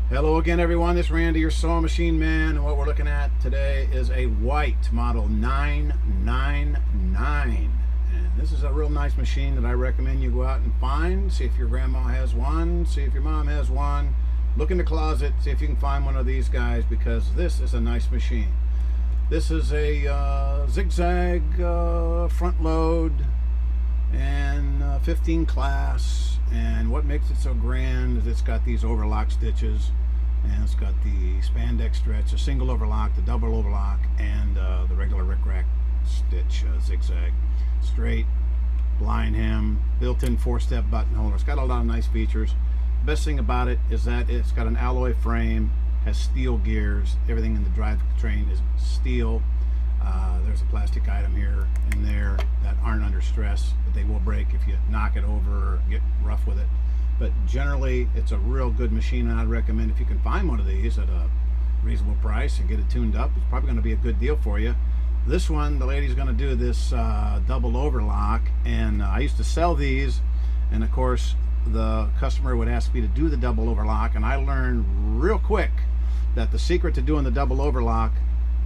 Hello again, everyone. This is Randy, your sewing machine man, and what we're looking at today is a white model 999. And this is a real nice machine that I recommend you go out and find. See if your grandma has one, see if your mom has one. Look in the closet, see if you can find one of these guys, because this is a nice machine. This is a zigzag front load and 15 class, and what makes it so grand is it's got these overlock stitches, and it's got the spandex stretch, a single overlock, the double overlock, and the regular rickrack stitch, zigzag, straight, blind hem, built-in 4-step button holder. It's got a lot of nice features. The best thing about it is that it's got an alloy frame, has steel gears, everything in the drivetrain is steel. There's a plastic item here and there that aren't under stress, but they will break if you knock it over or get rough with it. But generally, it's a real good machine, and I'd recommend if you can find one of these at a reasonable price and get it tuned up, it's probably going to be a good deal for you. This one, the lady's going to do this double overlock, and I used to sell these, and of course, the customer would ask me to do the double overlock, and I learned real quick that the secret to doing the double overlock,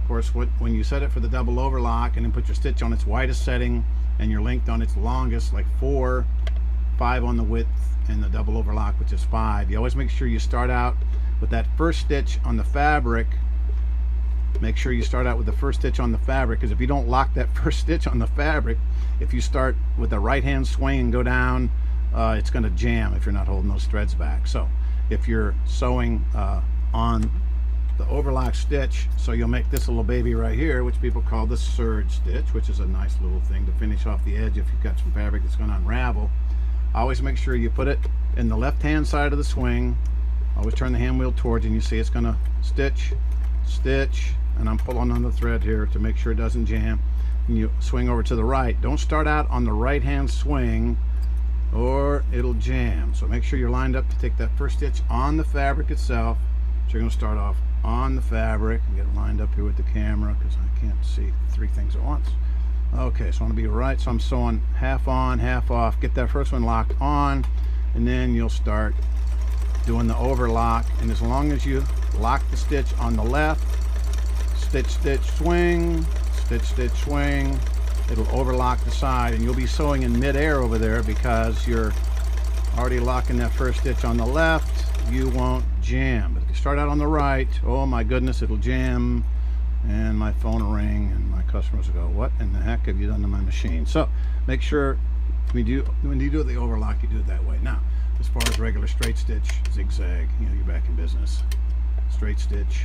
of course, when you set it for the double overlock and then put your stitch on its widest setting and your length on its longest, like 4, 5 on the width, and the double overlock, which is 5, you always make sure you start out with that first stitch on the fabric. Make sure you start out with the first stitch on the fabric, because if you don't lock that first stitch on the fabric, if you start with the right hand swing and go down, it's going to jam if you're not holding those threads back. So if you're sewing on the overlock stitch, so you'll make this little baby right here, which people call the surge stitch, which is a nice little thing to finish off the edge if you've got some fabric that's going to unravel. Always make sure you put it in the left hand side of the swing. Always turn the hand wheel towards you, and you see it's going to stitch, stitch, and I'm pulling on the thread here to make sure it doesn't jam. And you swing over to the right. Don't start out on the right hand swing or it'll jam. So make sure you're lined up to take that first stitch on the fabric itself. So you're going to start off on the fabric and get lined up here with the camera, because I can't see 3 things at once. Okay, so I want to be right, so I'm sewing half on, half off. Get that first one locked on, and then you'll start doing the overlock. And as long as you lock the stitch on the left, stitch, stitch, swing, stitch, stitch, swing, it'll overlock the side, and you'll be sewing in mid-air over there because you're already locking that first stitch on the left. You won't jam. But if you start out on the right, oh my goodness, it'll jam, and my phone will ring, and my customers will go, what in the heck have you done to my machine? So make sure when you do the overlock, you do it that way. Now, as far as regular straight stitch, zigzag, you're back in business. Straight stitch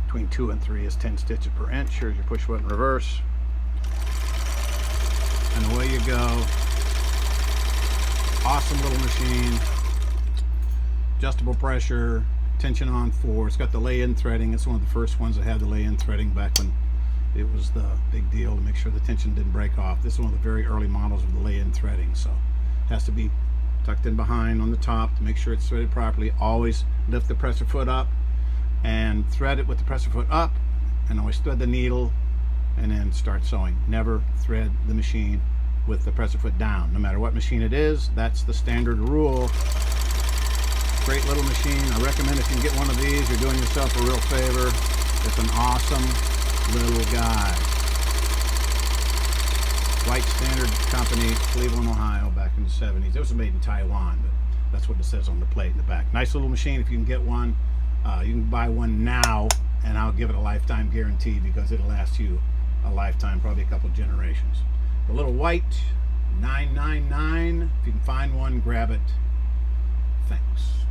between 2 and 3 is 10 stitches per inch. Here's your push button reverse, and away you go. Awesome little machine. Adjustable pressure, tension on 4. It's got the lay-in threading. It's one of the first ones that had the lay-in threading back when it was the big deal to make sure the tension didn't break off. This is one of the very early models of the lay-in threading, so it has to be tucked in behind on the top to make sure it's threaded properly. Always lift the presser foot up and thread it with the presser foot up, and always thread the needle and then start sewing. Never thread the machine with the presser foot down. No matter what machine it is, that's the standard rule. Great little machine. I recommend if you can get one of these, you're doing yourself a real favor. It's an awesome little guy. White Standard Company, Cleveland, Ohio, back in the 70s. It was made in Taiwan, but that's what it says on the plate in the back. Nice little machine. If you can get one, you can buy one now, and I'll give it a lifetime guarantee, because it'll last you a lifetime, probably a couple generations. The little white 999, if you can find one, grab it. Thanks.